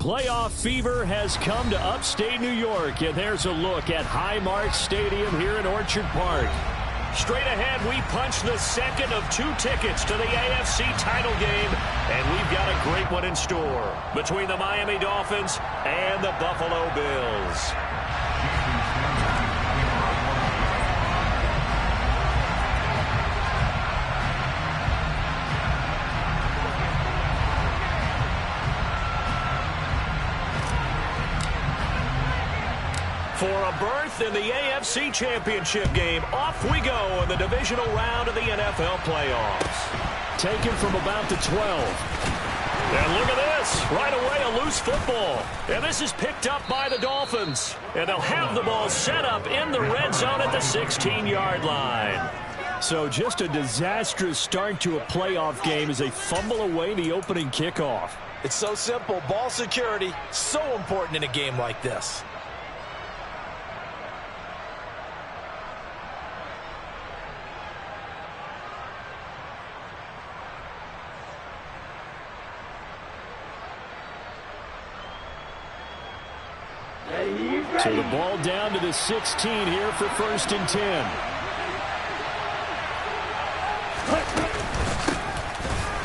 Playoff fever has come to upstate New York, and there's a look at Highmark Stadium here in Orchard Park. Straight ahead, we punch the second of 2 tickets to the AFC title game, and we've got a great one in store between the Miami Dolphins and the Buffalo Bills. For a berth in the AFC Championship game, off we go in the divisional round of the NFL playoffs. Taken from about the 12. And look at this. Right away, a loose football. And this is picked up by the Dolphins. And they'll have the ball set up in the red zone at the 16-yard line. So just a disastrous start to a playoff game as they fumble away the opening kickoff. It's so simple. Ball security, so important in a game like this. So the ball down to the 16 here for 1st and 10.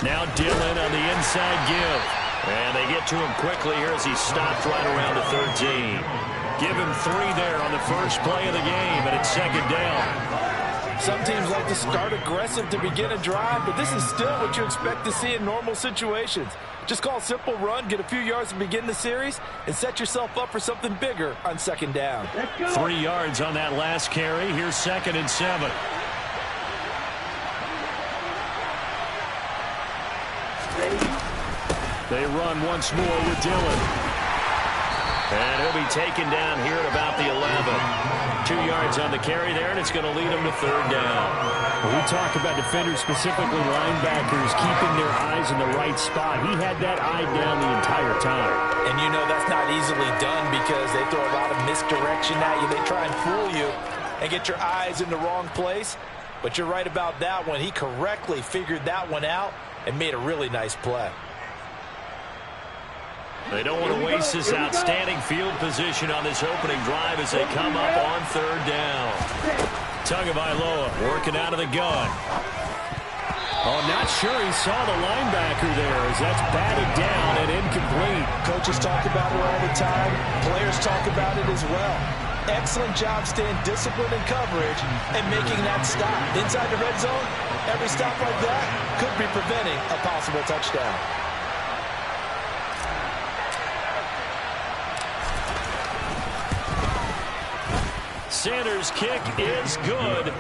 Now Dillon on the inside give. And they get to him quickly here as he stopped right around the 13. Give him 3 there on the first play of the game, and it's 2nd down. Some teams like to start aggressive to begin a drive, but this is still what you expect to see in normal situations. Just call a simple run, get a few yards to begin the series, and set yourself up for something bigger on 2nd down. 3 yards on that last carry. Here's 2nd and 7. They run once more with Dillon. And he'll be taken down here at about the 11. 2 yards on the carry there, and it's going to lead him to 3rd down. When we talk about defenders, specifically linebackers, keeping their eyes in the right spot. He had that eye down the entire time. And you know that's not easily done because they throw a lot of misdirection at you. They try and fool you and get your eyes in the wrong place. But you're right about that one. He correctly figured that one out and made a really nice play. They don't want to waste this outstanding field position on this opening drive as they come up on 3rd down. Tagovailoa working out of the gun. Oh, not sure he saw the linebacker there as that's batted down and incomplete. Coaches talk about it all the time. Players talk about it as well. Excellent job staying disciplined in coverage and making that stop. Inside the red zone, every stop like that could be preventing a possible touchdown. Sanders' kick is good.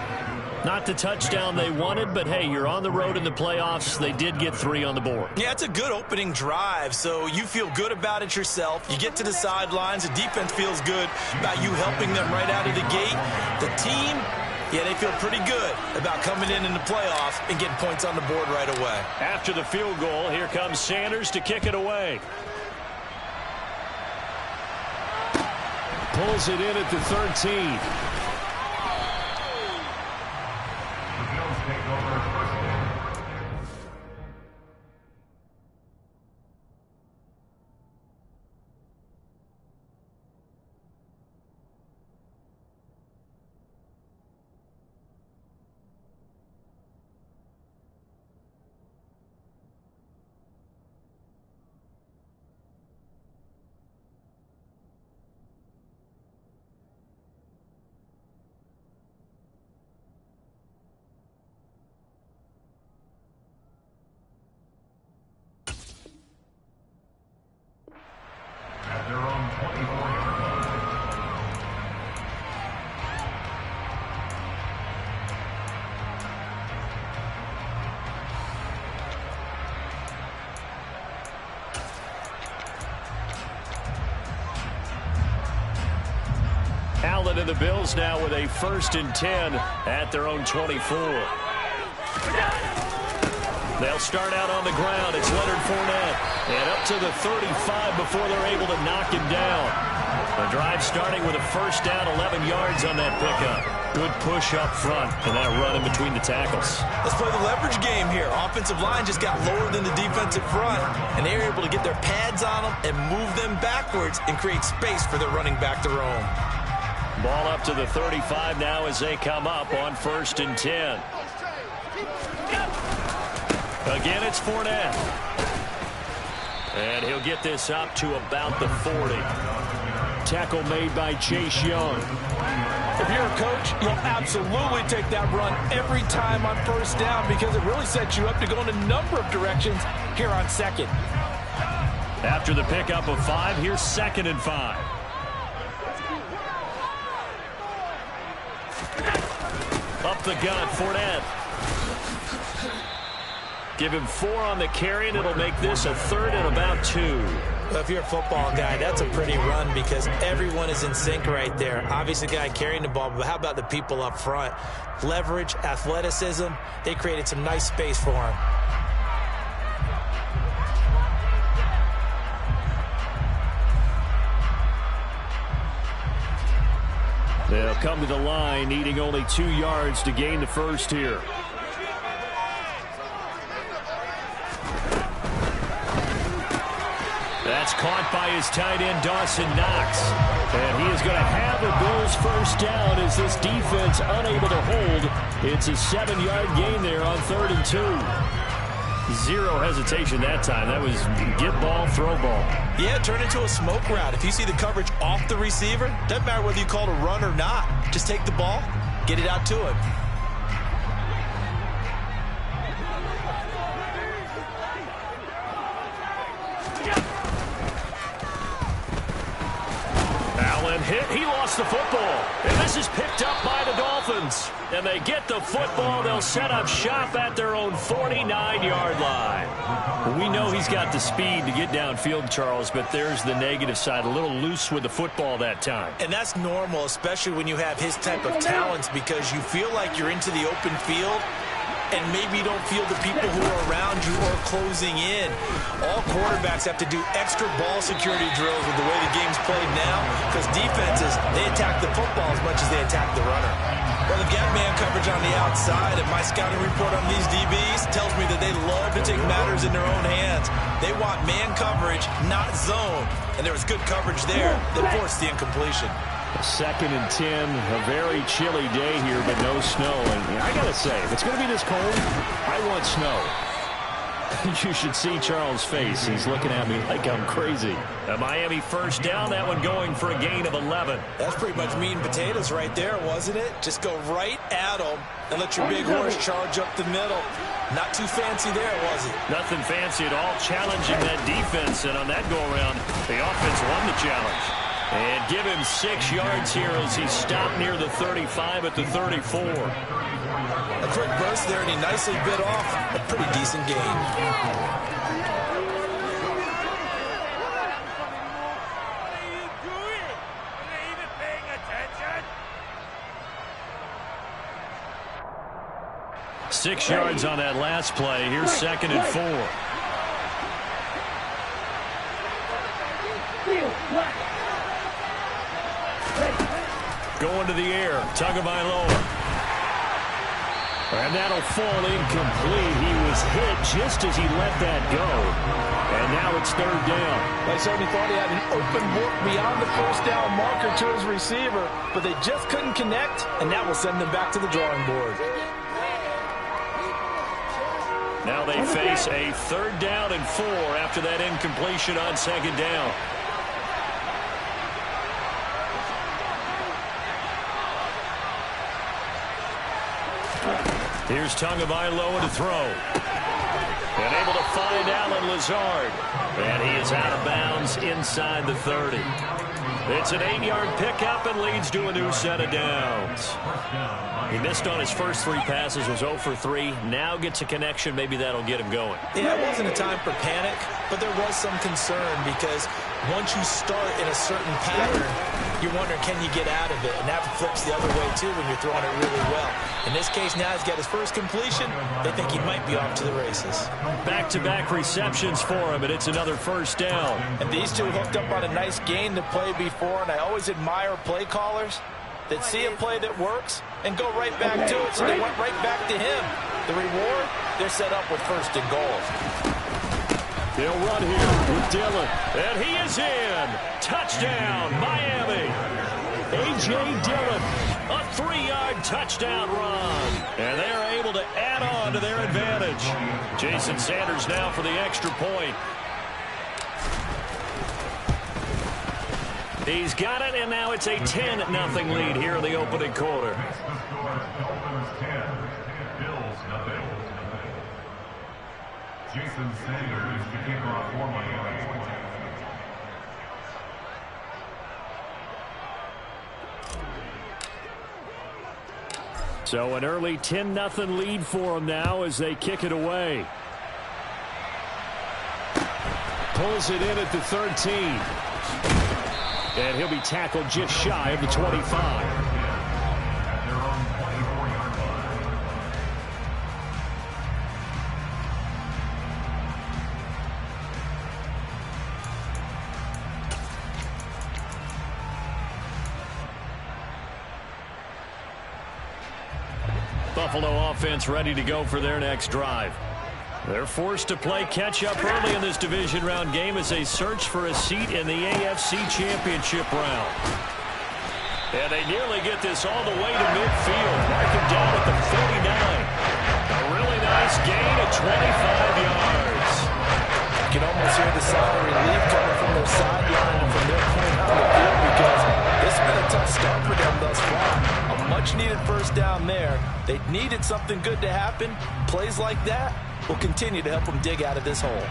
Not the touchdown they wanted, but hey, you're on the road in the playoffs. They did get 3 on the board. Yeah, it's a good opening drive, so you feel good about it yourself. You get to the sidelines. The defense feels good about you helping them right out of the gate. The team, yeah, they feel pretty good about coming in the playoffs and getting points on the board right away. After the field goal, here comes Sanders to kick it away. Pulls it in at the 13. Allen and the Bills now with a 1st and 10 at their own 24. They'll start out on the ground. It's Leonard Fournette. And up to the 35 before they're able to knock him down. The drive starting with a first down, 11 yards on that pickup. Good push up front and that run in between the tackles. Let's play the leverage game here. Offensive line just got lower than the defensive front, and they were able to get their pads on them and move them backwards and create space for their running back to roam. Ball up to the 35 now as they come up on 1st and 10. Again, it's Fournette. And he'll get this up to about the 40. Tackle made by Chase Young. If you're a coach, you'll absolutely take that run every time on 1st down because it really sets you up to go in a number of directions here on 2nd. After the pickup of 5, here's 2nd and 5. Up the gut, Fournette. Give him 4 on the carry, and it'll make this a 3rd and about 2. Well, if you're a football guy, that's a pretty run because everyone is in sync right there. Obviously, the guy carrying the ball, but how about the people up front? Leverage, athleticism, they created some nice space for him. They'll come to the line, needing only 2 yards to gain the first here. That's caught by his tight end, Dawson Knox. And he is going to have the Bills' first down as this defense unable to hold. It's a 7-yard gain there on 3rd and 2. Zero hesitation that time. That was get ball, throw ball. Yeah, turn into a smoke route. If you see the coverage off the receiver, doesn't matter whether you call it a run or not. Just take the ball, get it out to him. Allen hit. He lost the football. And this is picked up by the Dolphins. And they get the football. They'll set up shop at their own 49-yard line. We know he's got the speed to get downfield, Charles, but there's the negative side. A little loose with the football that time. And that's normal, especially when you have his type of talents, because you feel like you're into the open field and maybe you don't feel the people who are around you or closing in. All quarterbacks have to do extra ball security drills with the way the game's played now because defenses, they attack the football as much as they attack the runner. Well, they've got man coverage on the outside, and my scouting report on these DBs tells me that they love to take matters in their own hands. They want man coverage, not zone. And there was good coverage there that forced the incompletion. 2nd and 10, a very chilly day here, but no snow. And I got to say, if it's going to be this cold, I want snow. You should see Charles' face. He's looking at me like I'm crazy. A Miami first down, that one going for a gain of 11. That's pretty much meat and potatoes right there, wasn't it? Just go right at them and let your big horse charge up the middle. Not too fancy there, was it? Nothing fancy at all, challenging that defense. And on that go-around, the offense won the challenge. And give him 6 yards here as he stopped near the 35 at the 34. A quick burst there, and he nicely bit off a pretty decent gain. Six yards on that last play. Here's 2nd and 4. Going to the air, Tagovailoa. And that'll fall incomplete. He was hit just as he let that go. And now it's 3rd down. They certainly thought he had an open look beyond the first down marker to his receiver, but they just couldn't connect, and that will send them back to the drawing board. Now they face a 3rd down and 4 after that incompletion on 2nd down. Here's Tagovailoa to throw. And able to find Allen Lazard. And he is out of bounds inside the 30. It's an 8-yard pickup and leads to a new set of downs. He missed on his first 3 passes, was 0 for 3. Now gets a connection. Maybe that'll get him going. Yeah, it wasn't a time for panic, but there was some concern because once you start in a certain pattern, you're wondering, can you get out of it? And that flips the other way, too, when you're throwing it really well. In this case, now he's got his first completion. They think he might be off to the races. Back-to-back receptions for him, and it's another first down. And these two hooked up on a nice gain to play before, and I always admire play callers that see a play that works and go right back to it, so they went right back to him. The reward, they're set up with first and goal. They'll run here with Dillon, and he is in. Touchdown, Miami. A.J. Dillon, a 3-yard touchdown run. And they're able to add on to their advantage. Jason Sanders now for the extra point. He's got it, and now it's a 10-0 lead here in the opening quarter. Jason Sanders, the kicker off for Miami. So an early 10-0 lead for them now as they kick it away. Pulls it in at the 13. And he'll be tackled just shy of the 25. Buffalo offense ready to go for their next drive. They're forced to play catch-up early in this division round game as they search for a seat in the AFC Championship round. And they nearly get this all the way to midfield. Mark them down at the 49. A really nice gain of 25 yards. You can almost hear the sigh of relief coming from their sideline and from their point on the field because this has been a tough start for them thus far. A much-needed first down there. They needed something good to happen. Plays like that will continue to help them dig out of this hole.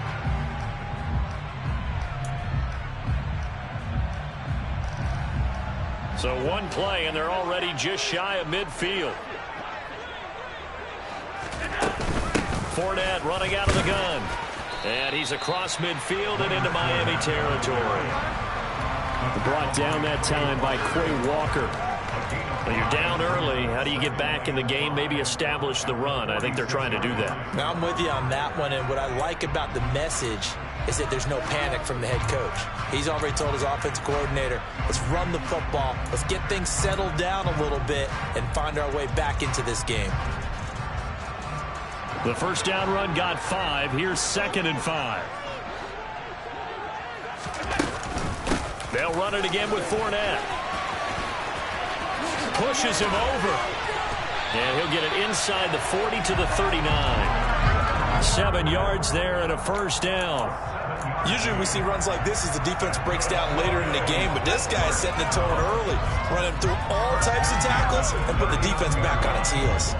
So one play, and they're already just shy of midfield. Fournette running out of the gun. And he's across midfield and into Miami territory. Brought down that time by Quay Walker. When you're down early, how do you get back in the game, maybe establish the run? I think they're trying to do that. Now, I'm with you on that one, and what I like about the message is that there's no panic from the head coach. He's already told his offensive coordinator, let's run the football, let's get things settled down a little bit and find our way back into this game. The first down run got 5. Here's 2nd and 5. They'll run it again with Fournette. Pushes him over. And he'll get it inside the 40 to the 39. 7 yards there and a first down. Usually we see runs like this as the defense breaks down later in the game, but this guy is setting the tone early, running through all types of tackles and put the defense back on its heels.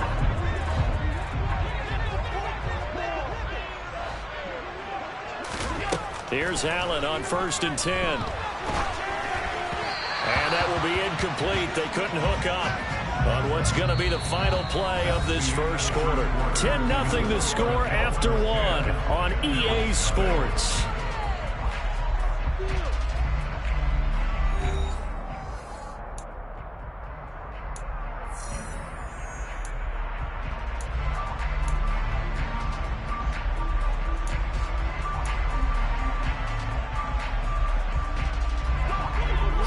Here's Allen on 1st and 10. And that will be incomplete. They couldn't hook up on what's going to be the final play of this first quarter. 10-0 the score after 1 on EA Sports.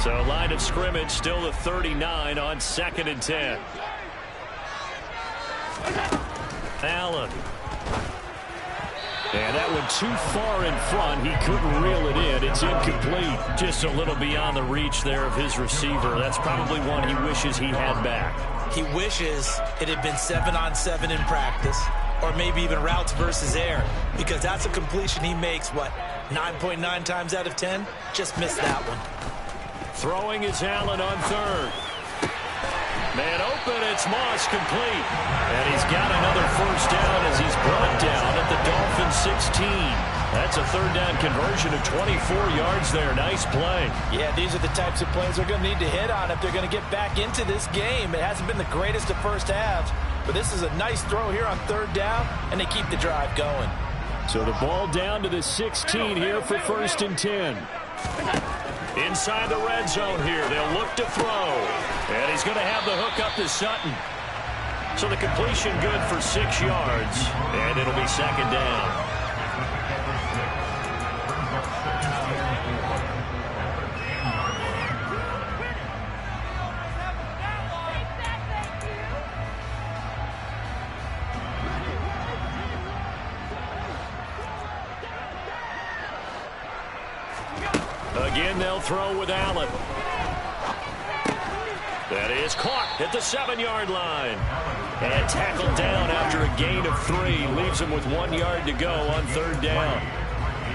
So line of scrimmage still the 39 on 2nd and 10. Allen. And that one too far in front. He couldn't reel it in. It's incomplete. Just a little beyond the reach there of his receiver. That's probably one he wishes he had back. He wishes it had been 7-on-7 in practice, or maybe even routes versus air, because that's a completion he makes, 9.9 times out of 10? Just missed that one. Throwing is Allen on 3rd. Man open, it's Moss complete. And he's got another first down as he's brought down at the Dolphins 16. That's a 3rd down conversion of 24 yards there. Nice play. Yeah, these are the types of plays they're going to need to hit on if they're going to get back into this game. It hasn't been the greatest of first halves, but this is a nice throw here on 3rd down, and they keep the drive going. So the ball down to the 16 here for 1st and 10. Inside the red zone here, they'll look to throw. And he's going to have the hook up to Sutton. So the completion good for 6 yards, and it'll be second down. Again, they'll throw with Allen. That is caught at the 7-yard line. And tackled down after a gain of 3. Leaves him with 1 yard to go on third down.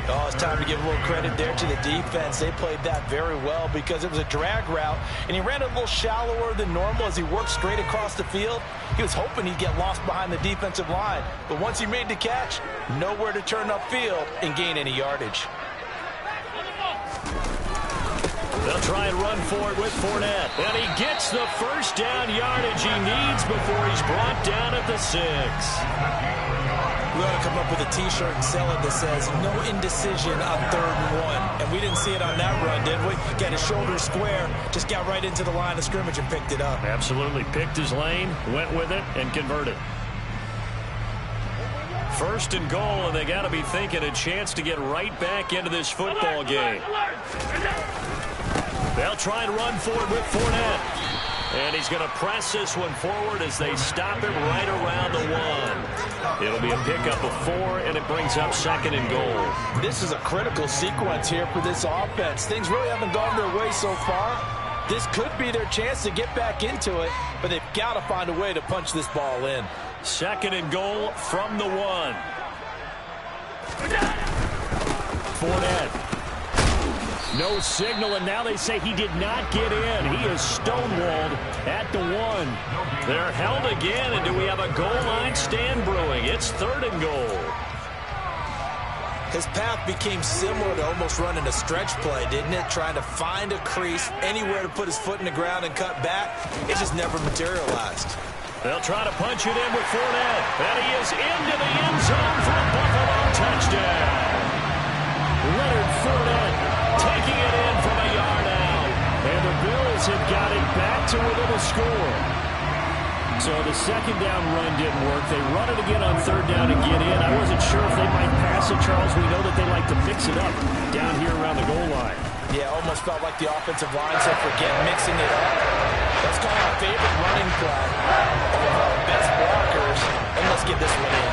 Oh, it's time to give a little credit there to the defense. They played that very well because it was a drag route, and he ran a little shallower than normal as he worked straight across the field. He was hoping he'd get lost behind the defensive line, but once he made the catch, nowhere to turn upfield and gain any yardage. They'll try and run for it with Fournette. And he gets the first down yardage he needs before he's brought down at the 6. We ought to come up with a T-shirt and sell it that says, no indecision on 3rd and 1. And we didn't see it on that run, did we? Got his shoulders square, just got right into the line of scrimmage and picked it up. Absolutely. Picked his lane, went with it, and converted. 1st and goal, and they got to be thinking a chance to get right back into this football game. They'll try and run forward with Fournette. And he's going to press this one forward as they stop him right around the 1. It'll be a pickup of 4, and it brings up 2nd and goal. This is a critical sequence here for this offense. Things really haven't gone their way so far. This could be their chance to get back into it, but they've got to find a way to punch this ball in. 2nd and goal from the 1. Fournette. No signal, and now they say he did not get in. He is stonewalled at the 1. They're held again, and do we have a goal line stand brewing? It's 3rd and goal. His path became similar to almost running a stretch play, didn't it? Trying to find a crease, anywhere to put his foot in the ground and cut back. It just never materialized. They'll try to punch it in with Fournette. And he is into the end zone for a Buffalo touchdown. Leonard Fournette taking it in from a yard out. And the Bills have got it back to within a score. So the 2nd down run didn't work. They run it again on 3rd down and get in. I wasn't sure if they might pass it, Charles. We know that they like to mix it up down here around the goal line. Yeah, almost felt like the offensive line said, forget mixing it up. Let's call our favorite running play. And with our best blockers, and let's get this one in.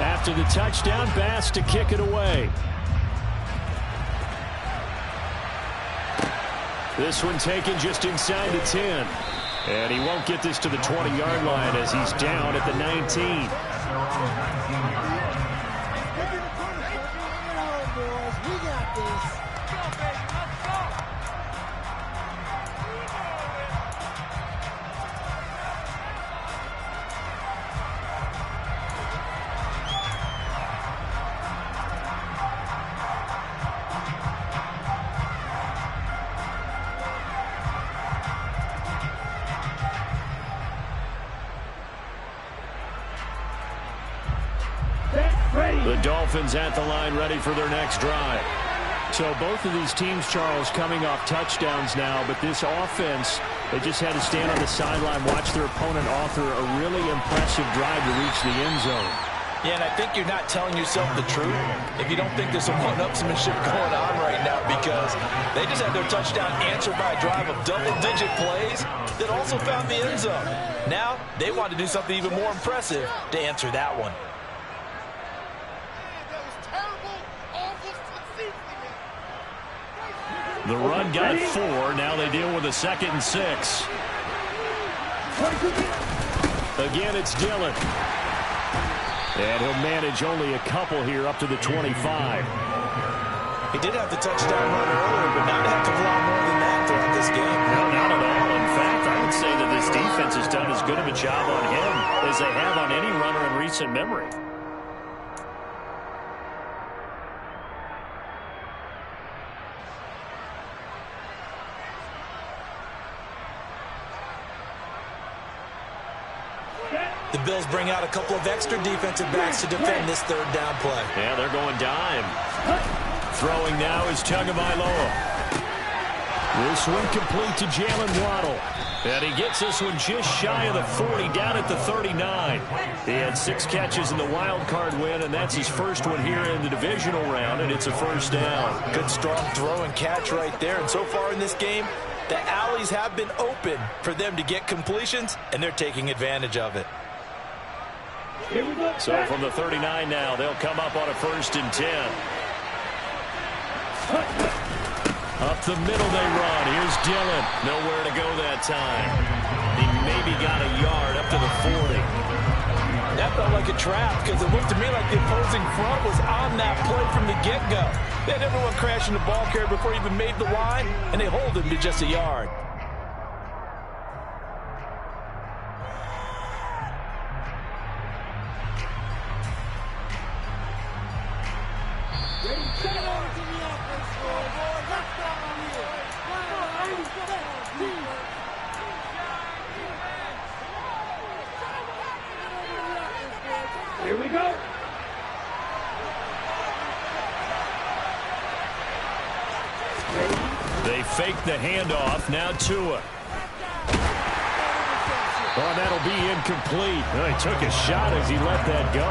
After the touchdown, Bass to kick it away. This one taken just inside the 10. And he won't get this to the 20-yard line as he's down at the 19. The Dolphins at the line ready for their next drive. So both of these teams, Charles, coming off touchdowns now, but this offense, they just had to stand on the sideline, watch their opponent author a really impressive drive to reach the end zone. Yeah, and I think you're not telling yourself the truth if you don't think there's some one-upsmanship going on right now, because they just had their touchdown answered by a drive of double-digit plays that also found the end zone. Now they want to do something even more impressive to answer that one. The run got 4. Now they deal with a 2nd and 6. Again, it's Dillon. And he'll manage only a couple here up to the 25. He did have the touchdown run earlier, but not a heck of a lot more than that throughout this game. No, not at all. In fact, I would say that this defense has done as good of a job on him as they have on any runner in recent memory. The Bills bring out a couple of extra defensive backs to defend this third down play. Yeah, they're going dime. Throwing now is Tagovailoa. This one complete to Jalen Waddle. And he gets this one just shy of the 40, down at the 39. He had 6 catches in the wild card win, and that's his first one here in the divisional round, and it's a first down. Good, strong throw and catch right there. And so far in this game, the alleys have been open for them to get completions, and they're taking advantage of it. So from the 39 now, they'll come up on a 1st and 10. Up the middle they run. Here's Dillon. Nowhere to go that time. He maybe got a yard up to the 40. That felt like a trap because it looked to me like the opposing front was on that play from the get-go. They had everyone crashing the ball carrier before he even made the line, and they hold him to just a yard. Here we go. They fake the handoff. Now Tua. Oh, that'll be incomplete. Well, he took a shot as he let that go.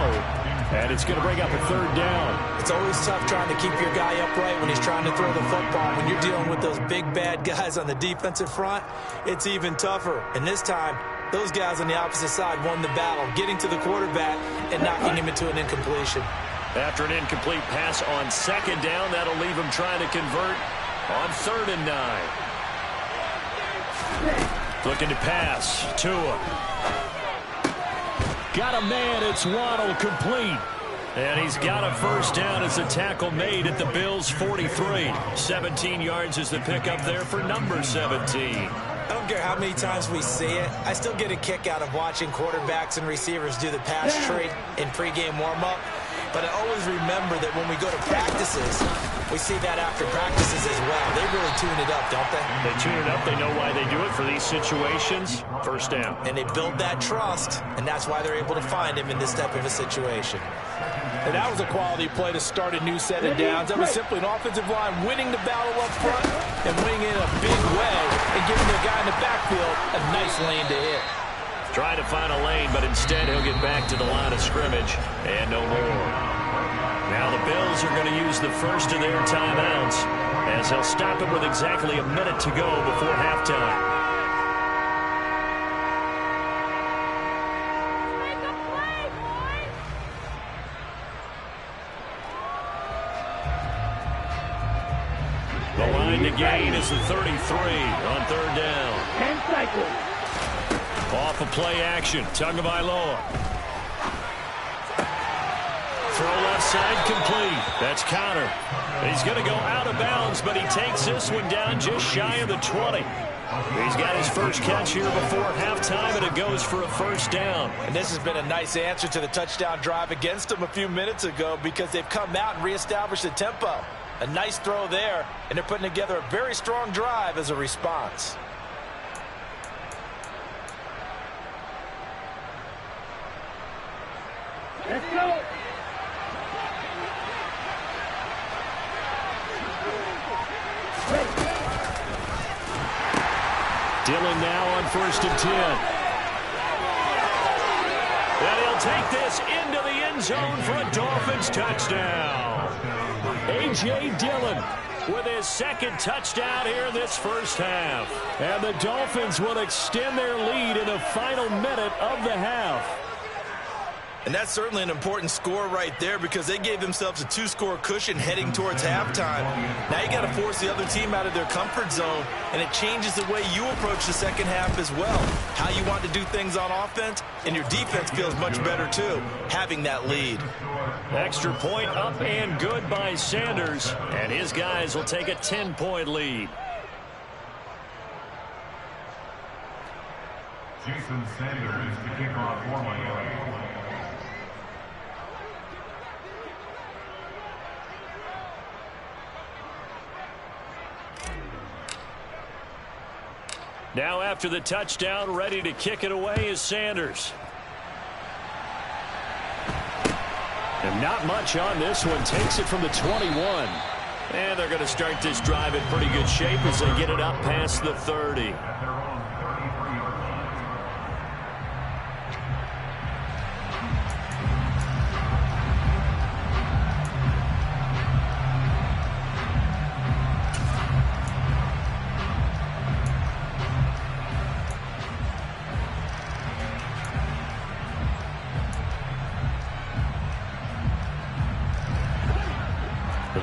And it's going to bring up a 3rd down. It's always tough trying to keep your guy upright when he's trying to throw the football. When you're dealing with those big, bad guys on the defensive front, it's even tougher. And this time, those guys on the opposite side won the battle, getting to the quarterback and knocking him into an incompletion. After an incomplete pass on 2nd down, that'll leave him trying to convert on 3rd and 9. Looking to pass. Tua. Got a man. It's Waddle, complete. And he's got a 1st down as a tackle made at the Bills' 43. 17 yards is the pickup there for number 17. I don't care how many times we see it. I still get a kick out of watching quarterbacks and receivers do the pass tree in pregame warm-up. But I always remember that when we go to practices, we see that after practices as well. They really tune it up, don't they? They tune it up. They know why they do it for these situations. 1st down. And they build that trust, and that's why they're able to find him in this type of a situation. And that was a quality play to start a new set of downs. That was simply an offensive line winning the battle up front and winning it in a big way and giving the guy in the backfield a nice lane to hit. Trying to find a lane, but instead he'll get back to the line of scrimmage and no more. Now the Bills are going to use the first of their timeouts as they'll stop it with exactly a minute to go before halftime. The line to gain is the 33 on 3rd down. 10 seconds. Off of play action. Tagovailoa. Throw left side complete. That's counter. He's going to go out of bounds, but he takes this one down just shy of the 20. He's got his first catch here before halftime, and it goes for a 1st down. And this has been a nice answer to the touchdown drive against them a few minutes ago because they've come out and reestablished the tempo. A nice throw there, and they're putting together a very strong drive as a response. Let's go. Dillon now on 1st and 10. And he'll take this into the end zone for a Dolphins touchdown. A.J. Dillon with his 2nd touchdown here in this 1st half. And the Dolphins will extend their lead in the final minute of the half. And that's certainly an important score right there because they gave themselves a 2-score cushion heading towards halftime. Now you got to force the other team out of their comfort zone, and it changes the way you approach the 2nd half as well. How you want to do things on offense, and your defense feels much better too, having that lead. Extra point up and good by Sanders, and his guys will take a 10-point lead. Jason Sanders to kick off for Miami. Now after the touchdown, ready to kick it away is Sanders. Not much on this one. Takes it from the 21. And they're going to start this drive in pretty good shape as they get it up past the 30.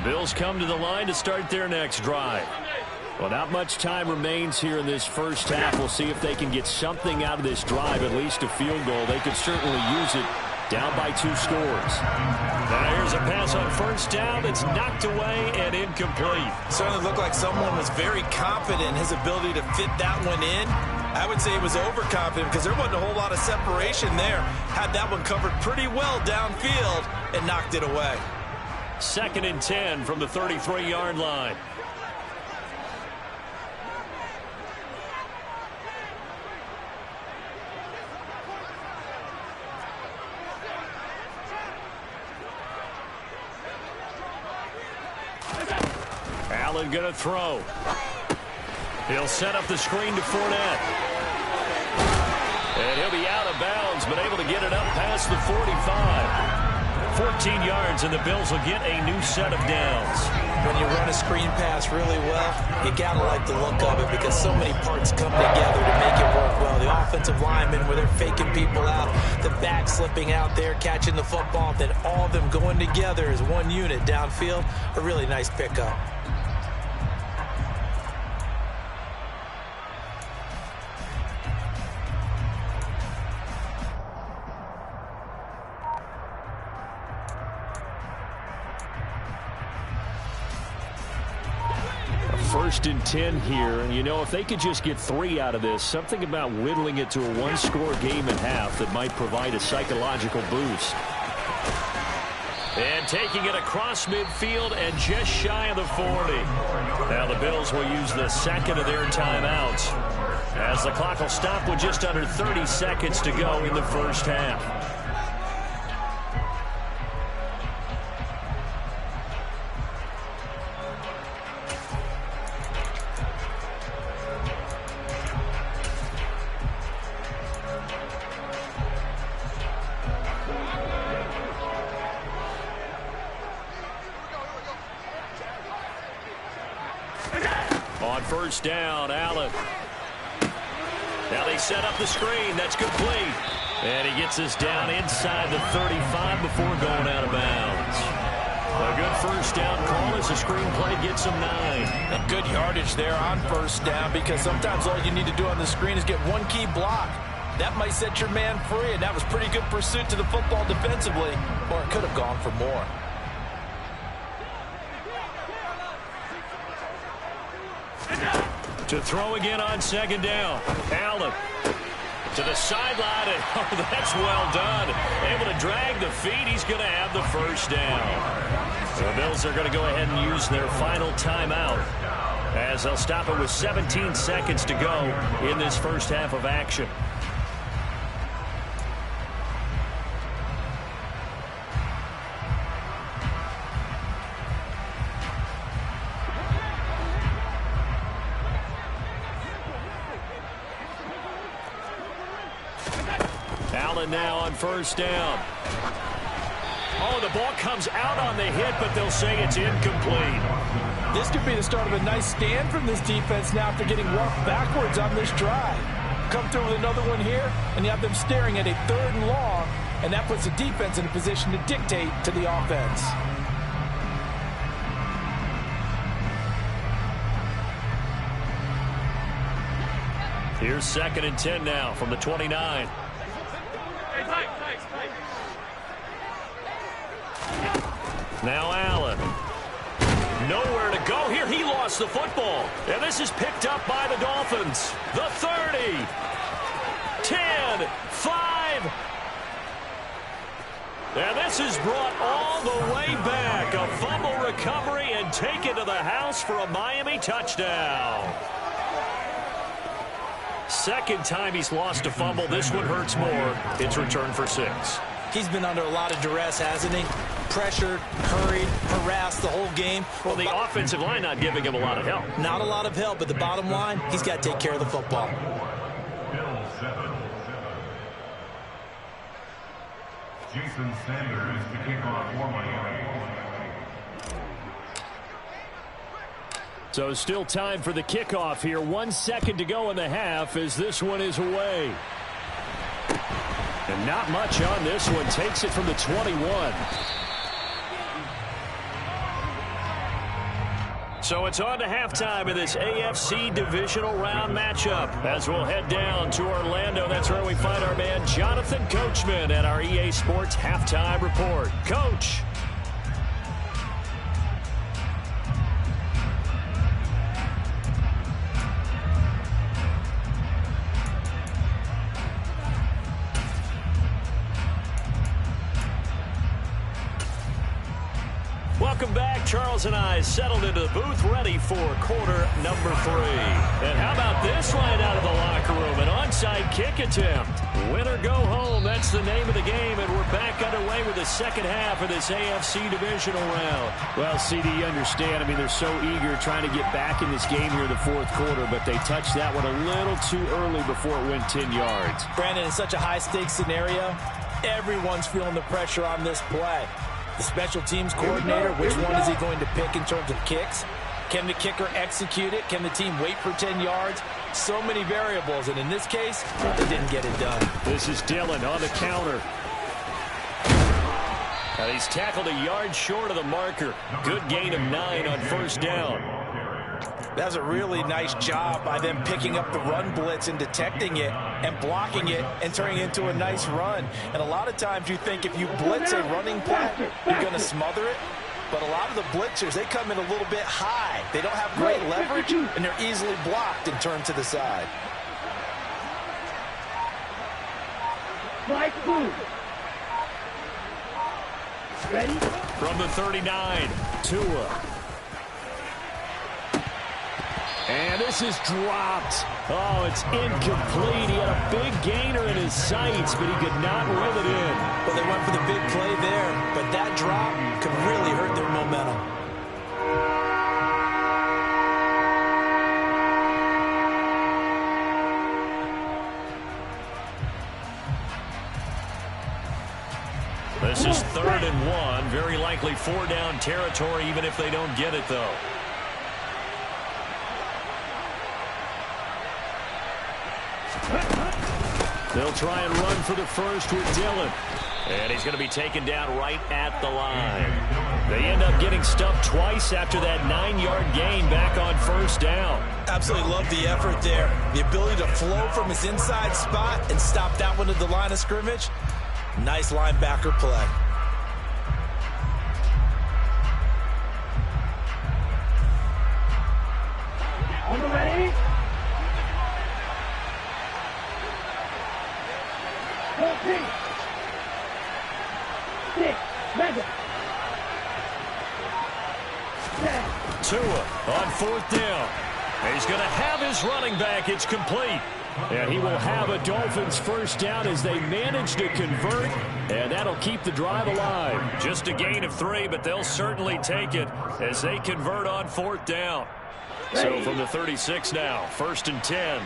Bills come to the line to start their next drive. Well, not much time remains here in this first half. We'll see if they can get something out of this drive, at least a field goal. They could certainly use it down by 2 scores. Now here's a pass on first down that's knocked away and incomplete. Certainly looked like someone was very confident in his ability to fit that one in. I would say it was overconfident because there wasn't a whole lot of separation there. Had that one covered pretty well downfield and knocked it away. 2nd and 10 from the 33-yard line. Allen going to throw. He'll set up the screen to Fournette. And he'll be out of bounds, but able to get it up past the 45. 14 yards, and the Bills will get a new set of downs. When you run a screen pass really well, you got to like the look of it because so many parts come together to make it work well. The offensive linemen, where they're faking people out, the back slipping out there, catching the football, then all of them going together as one unit downfield. A really nice pickup. First and 10 here, and you know, if they could just get 3 out of this, something about whittling it to a 1-score game at half that might provide a psychological boost. And taking it across midfield and just shy of the 40. Now the Bills will use the second of their timeouts as the clock will stop with just under 30 seconds to go in the first half. On first down, Allen. Now they set up the screen. That's complete. And he gets us down inside the 35 before going out of bounds. A good first down call as the screen play gets him 9. And good yardage there on first down because sometimes all you need to do on the screen is get one key block. That might set your man free, and that was pretty good pursuit to the football defensively, or it could have gone for more. To throw again on second down. Allen to the sideline, and oh, that's well done. Able to drag the feet. He's going to have the first down. The Bills are going to go ahead and use their final timeout as they'll stop it with 17 seconds to go in this first half of action. Allen now on first down. Oh, the ball comes out on the hit, but they'll say it's incomplete. This could be the start of a nice stand from this defense now after getting walked backwards on this drive. Come through with another one here, and you have them staring at a 3rd and long, and that puts the defense in a position to dictate to the offense. Here's 2nd and 10 now from the 29. Now Allen. Nowhere to go here. He lost the football. And this is picked up by the Dolphins. The 30. 10. 5. And this is brought all the way back. A fumble recovery and taken to the house for a Miami touchdown. Second time he's lost a fumble. This one hurts more. It's returned for 6. He's been under a lot of duress, hasn't he? pressured, hurried, harassed the whole game. Well, the offensive line not giving him a lot of help. Not a lot of help, but the bottom line, he's got to take care of the football. Jason Sanders to kick off for Miami. So still time for the kickoff here. 1 second to go in the half as this one is away. And not much on this one. Takes it from the 21. So it's on to halftime in this AFC Divisional Round matchup. As we'll head down to Orlando, that's where we find our man Jonathan Coachman at our EA Sports Halftime Report. Coach. Welcome back. Charles and I settled into the booth, ready for quarter number 3. And how about this line out of the locker room? An onside kick attempt. Win or go home, that's the name of the game, and we're back underway with the second half of this AFC Divisional Round. Well, CD, you understand. I mean, they're so eager trying to get back in this game here in the fourth quarter, but they touched that one a little too early before it went 10 yards. Brandon, in such a high-stakes scenario, everyone's feeling the pressure on this play. The special teams coordinator, which one is he going to pick in terms of kicks? Can the kicker execute it? Can the team wait for 10 yards? So many variables, and in this case, they didn't get it done. This is Dillon on the counter. And he's tackled a yard short of the marker. Good gain of 9 on first down. That's a really nice job by them picking up the run blitz and detecting it and blocking it and turning it into a nice run. And a lot of times you think if you blitz a running play, you're going to smother it. But a lot of the blitzers, they come in a little bit high. They don't have great leverage, and they're easily blocked and turned to the side. Mike move. Ready? From the 39, Tua. And this is dropped. Oh, it's incomplete. He had a big gainer in his sights, but he could not reel it in. Well, they went for the big play there, but that drop could really hurt their momentum. This is 3rd and 1. Very likely 4-down territory, even if they don't get it, though. They'll try and run for the first with Dillon. And he's going to be taken down right at the line. They end up getting stuffed twice after that 9-yard gain back on first down. Absolutely love the effort there. The ability to flow from his inside spot and stop that one at the line of scrimmage. Nice linebacker play. On the ready? 14. 6. Mega. 10. Tua on 4th down. And he's going to have his running back. It's complete. And he will have a Dolphins first down as they manage to convert. And that'll keep the drive alive. Just a gain of 3, but they'll certainly take it as they convert on 4th down. So from the 36 now, 1st and 10.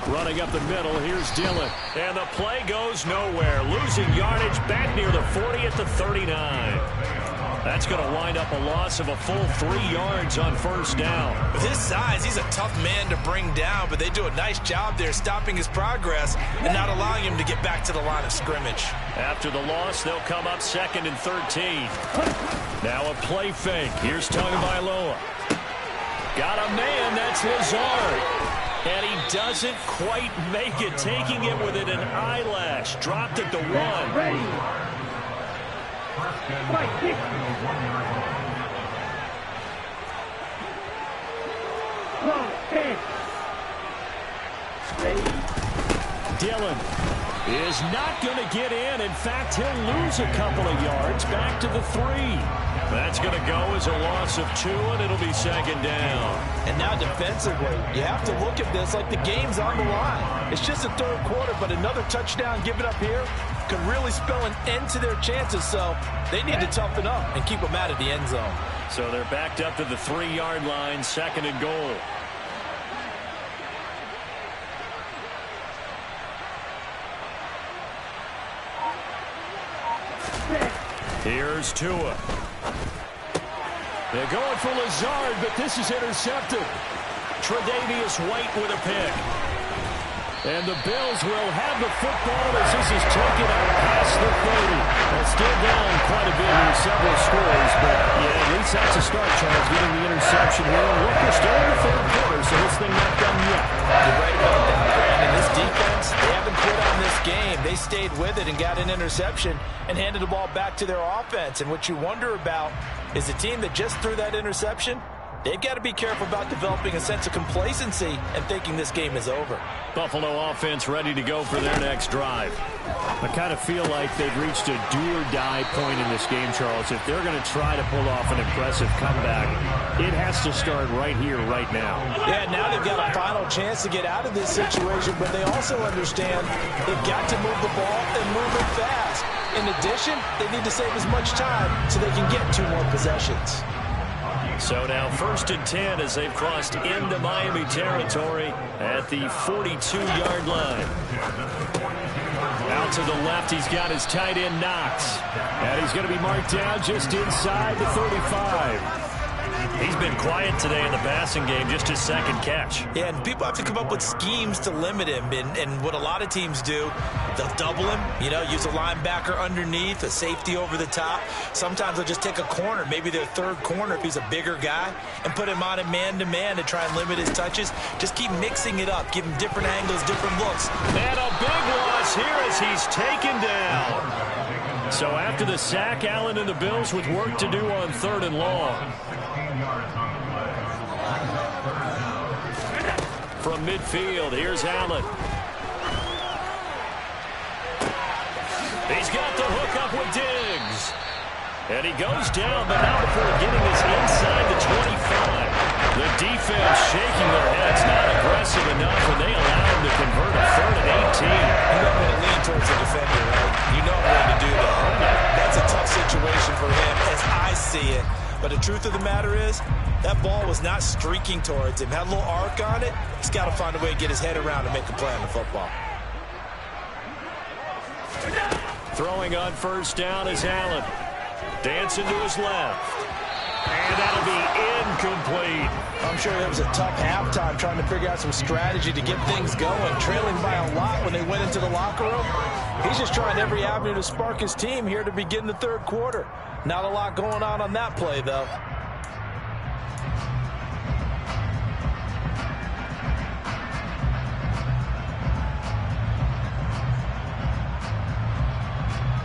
Running up the middle, here's Dillon. And the play goes nowhere. Losing yardage back near the 40 at the 39. That's going to wind up a loss of a full 3 yards on first down. With his size, he's a tough man to bring down, but they do a nice job there stopping his progress and not allowing him to get back to the line of scrimmage. After the loss, they'll come up 2nd and 13. Now a play fake. Here's Tagovailoa. Got a man, that's Lazard. And he doesn't quite make it, taking it within an eyelash. Dropped at the 1. Ready. Fight, kick. Long, 10. Ready. Dillon is not going to get in. In fact, he'll lose a couple of yards back to the 3. That's going to go as a loss of 2, and it'll be 2nd down. And now defensively, you have to look at this like the game's on the line. It's just the 3rd quarter, but another touchdown given up here, could really spell an end to their chances, so they need to toughen up and keep them out of the end zone. So they're backed up to the 3-yard line, 2nd and goal. Here's Tua. They're going for Lazard, but this is intercepted. Tre'Davious White with a pick. And the Bills will have the football as this is taken out past the 30. Well, still down quite a bit here, several scores, but yeah, at least that's a start, Charles, getting the interception here. And look, we're still in the 3rd quarter, so this thing not done yet. You're right about that, Brandon. This defense, they haven't quit on this game. They stayed with it and got an interception and handed the ball back to their offense. And what you wonder about is a team that just threw that interception, they've got to be careful about developing a sense of complacency and thinking this game is over. Buffalo offense ready to go for their next drive. I kind of feel like they've reached a do-or-die point in this game, Charles. If they're going to try to pull off an impressive comeback, it has to start right here, right now. Yeah, now they've got a final chance to get out of this situation, but they also understand they've got to move the ball and move it fast. In addition, they need to save as much time so they can get 2 more possessions. So now 1st and 10 as they've crossed into Miami territory at the 42-yard line. Out to the left, he's got his tight end Knox. And he's going to be marked down just inside the 35. He's been quiet today in the passing game, just his 2nd catch. Yeah, and people have to come up with schemes to limit him. And what a lot of teams do, they'll double him, use a linebacker underneath, a safety over the top. Sometimes they'll just take a corner, maybe their 3rd corner if he's a bigger guy, and put him on a man-to-man to try and limit his touches. Just keep mixing it up, give him different angles, different looks. And a big loss here as he's taken down. So after the sack, Allen and the Bills with work to do on 3rd and long. From midfield, here's Allen. He's got the hook up with Diggs. And he goes down, but not before getting us inside the 25. The defense shaking their heads, not aggressive enough, and they allow him to convert a 3rd and 18. You know I'm going to lean towards the defender, right? You know I'm going to do that. That's a tough situation for him as I see it. But the truth of the matter is, that ball was not streaking towards him. Had a little arc on it. He's got to find a way to get his head around and make a play on the football. Throwing on 1st down is Allen. Dancing to his left. And that'll be incomplete. I'm sure it was a tough halftime trying to figure out some strategy to get things going. Trailing by a lot when they went into the locker room. He's just trying every avenue to spark his team here to begin the 3rd quarter. Not a lot going on that play, though.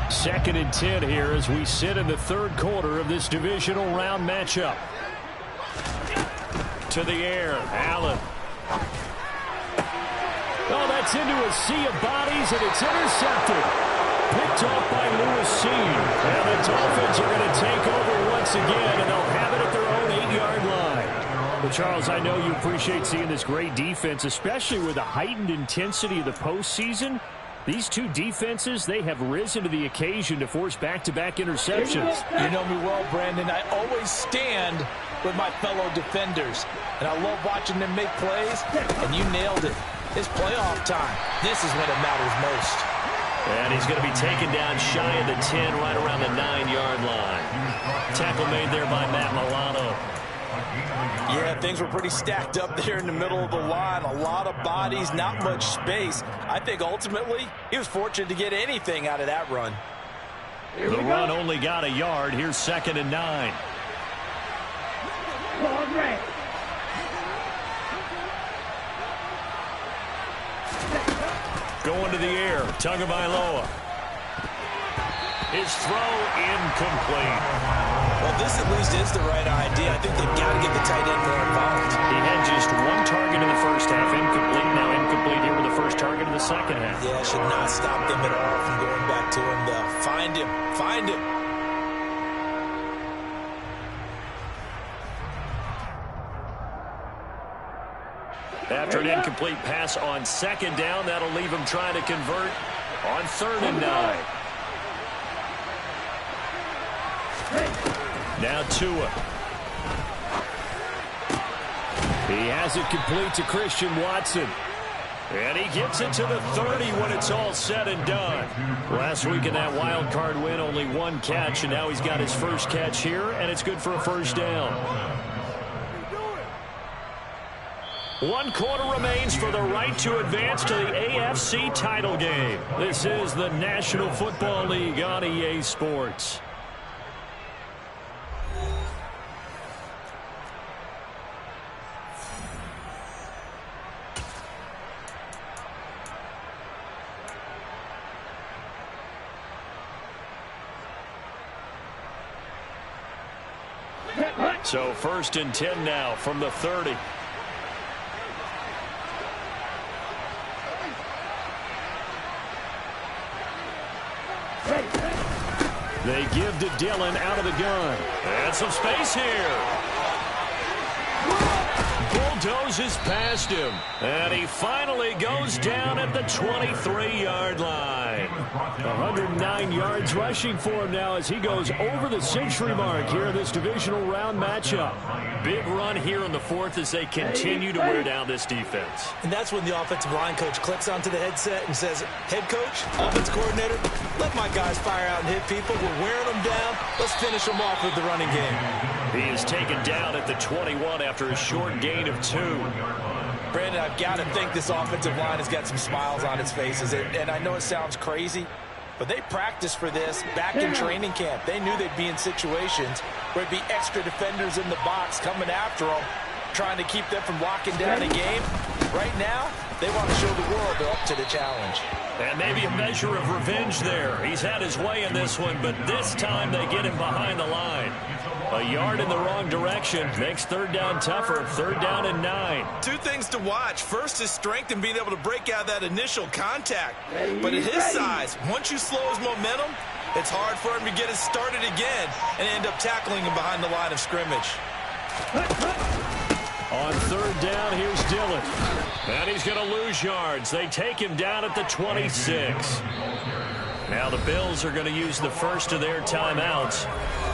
Second and 10 here as we sit in the 3rd quarter of this divisional round matchup. To the air, Allen. Oh, that's into a sea of bodies, and it's intercepted. Picked off by Lewis Seen. And the Dolphins are going to take over once again, and they'll have it at their own 8-yard line. Well, Charles, I know you appreciate seeing this great defense, especially with the heightened intensity of the postseason. These 2 defenses, they have risen to the occasion to force back-to-back interceptions. You know me well, Brandon. I always stand with my fellow defenders. And I love watching them make plays, and you nailed it. It's playoff time. This is when it matters most. And he's going to be taken down shy of the 10, right around the 9-yard line. Tackle made there by Matt Milano. Yeah, things were pretty stacked up there in the middle of the line. A lot of bodies, not much space. I think ultimately he was fortunate to get anything out of that run. The run only got a yard. Here's 2nd and 9. Going to the air. Tagovailoa. His throw incomplete. Well, this at least is the right idea. I think they've got to get the tight end more involved. He had just 1 target in the first half. Incomplete. Now incomplete here with the first target in the second half. Yeah, should not stop them at all from going back to him, though. Find him. Find him. After an incomplete pass on 2nd down, that'll leave him trying to convert on 3rd and 9. Now Tua. He has it complete to Christian Watson. And he gets it to the 30 when it's all said and done. Last week in that wild card win, only one catch, and now he's got his first catch here, and it's good for a first down. 1 quarter remains for the right to advance to the AFC title game. This is the National Football League on EA Sports. So 1st and 10 now from the 30. They give to Dillon out of the gun. And some space here. Bulldozes past him. And he finally goes down at the 23-yard line. 109 yards rushing for him now as he goes over the century mark here in this divisional round matchup. Big run here in the 4th as they continue to wear down this defense. And that's when the offensive line coach clicks onto the headset and says, head coach, offense coordinator, let my guys fire out and hit people. We're wearing them down. Let's finish them off with the running game. He is taken down at the 21 after a short gain of 2. Brandon, I've got to think this offensive line has got some smiles on its faces. And I know it sounds crazy, but they practiced for this back in training camp. They knew they'd be in situations where there'd be extra defenders in the box coming after them, trying to keep them from locking down the game. Right now, they want to show the world they're up to the challenge. And maybe a measure of revenge there. He's had his way in this one, but this time they get him behind the line. A yard in the wrong direction makes 3rd down tougher. 3rd down and 9. 2 things to watch. First, his strength and being able to break out that initial contact. But at his size, once you slow his momentum, it's hard for him to get it started again and end up tackling him behind the line of scrimmage. On 3rd down, here's Dillon. And he's going to lose yards. They take him down at the 26. Now the Bills are going to use the first of their timeouts.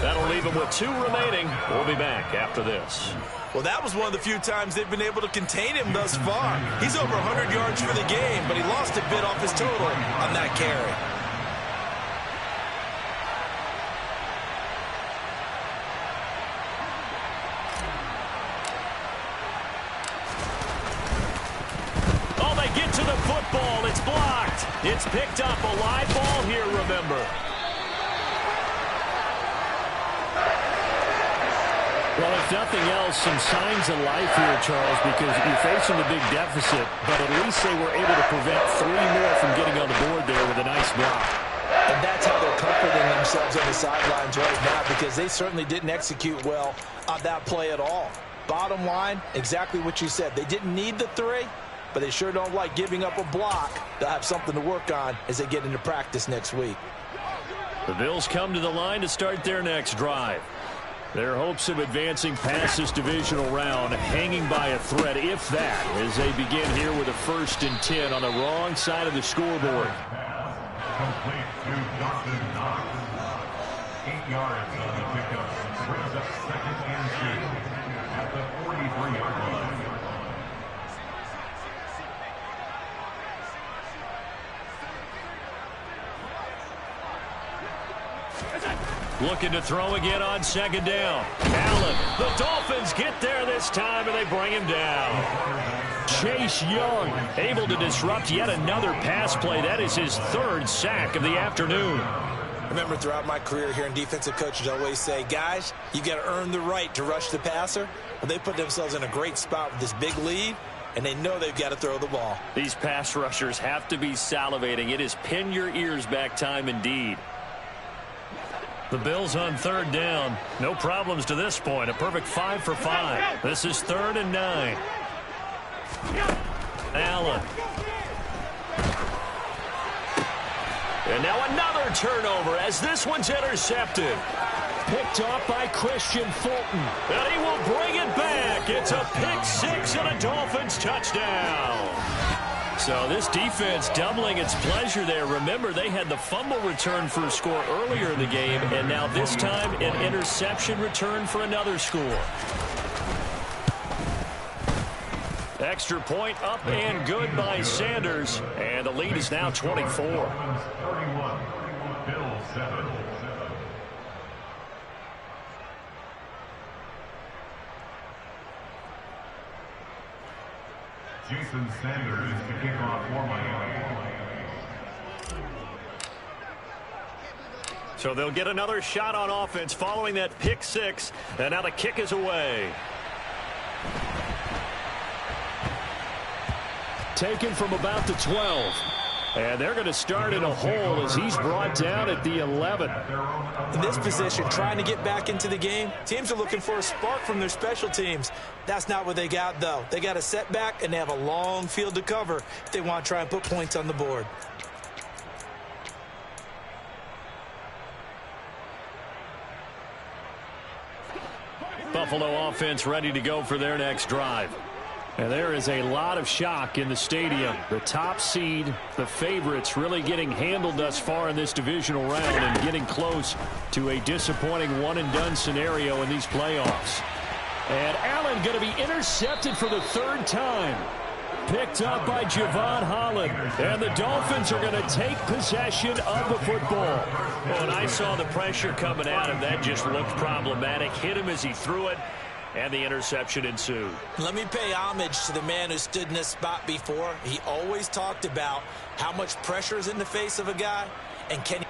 That'll leave them with 2 remaining. We'll be back after this. Well, that was one of the few times they've been able to contain him thus far. He's over 100 yards for the game, but he lost a bit off his total on that carry. Oh, they get to the football. It's blocked. It's picked up. A live ball here, remember. Well, if nothing else, some signs of life here, Charles, because you're facing a big deficit, but at least they were able to prevent 3 more from getting on the board there with a nice block. And that's how they're comforting themselves on the sidelines right now, because they certainly didn't execute well on that play at all. Bottom line, exactly what you said. They didn't need the 3, but they sure don't like giving up a block. They'll have something to work on as they get into practice next week. The Bills come to the line to start their next drive. Their hopes of advancing past this divisional round hanging by a thread, if that, as they begin here with a 1st and 10 on the wrong side of the scoreboard. Complete to Johnson Knox. 8 yards on the pickup. Brings up 2nd and 2 at the 43-yard line. Looking to throw again on 2nd down. Allen, the Dolphins get there this time, and they bring him down. Chase Young able to disrupt yet another pass play. That is his 3rd sack of the afternoon. Remember, throughout my career here in defensive coaches, I always say, guys, you got to earn the right to rush the passer. Well, they put themselves in a great spot with this big lead, and they know they've got to throw the ball. These pass rushers have to be salivating. It is pin your ears back time indeed. The Bills on 3rd down. No problems to this point. A perfect 5 for 5. This is 3rd and 9. Allen. And now another turnover as this one's intercepted. Picked off by Christian Fulton. And he will bring it back. It's a pick 6 and a Dolphins touchdown. So this defense doubling its pleasure there. Remember, they had the fumble return for a score earlier in the game, and now this time an interception return for another score. Extra point up and good by Sanders, and the lead is now 24. 31, Bill 7. Jason Sanders to kick off for Miami. So they'll get another shot on offense following that pick six, and now the kick is away. Taken from about the 12. And they're going to start in a hole as he's brought down at the 11. In this position, trying to get back into the game, teams are looking for a spark from their special teams. That's not what they got, though. They got a setback, and they have a long field to cover if they want to try and put points on the board. Buffalo offense ready to go for their next drive. And there is a lot of shock in the stadium. The top seed, the favorites, really getting handled thus far in this divisional round and getting close to a disappointing one-and-done scenario in these playoffs. And Allen going to be intercepted for the third time. Picked up by Javon Holland. And the Dolphins are going to take possession of the football. Oh, and I saw the pressure coming at him. That just looked problematic. Hit him as he threw it. And the interception ensued. Let me pay homage to the man who stood in this spot before. He always talked about how much pressure is in the face of a guy, and can he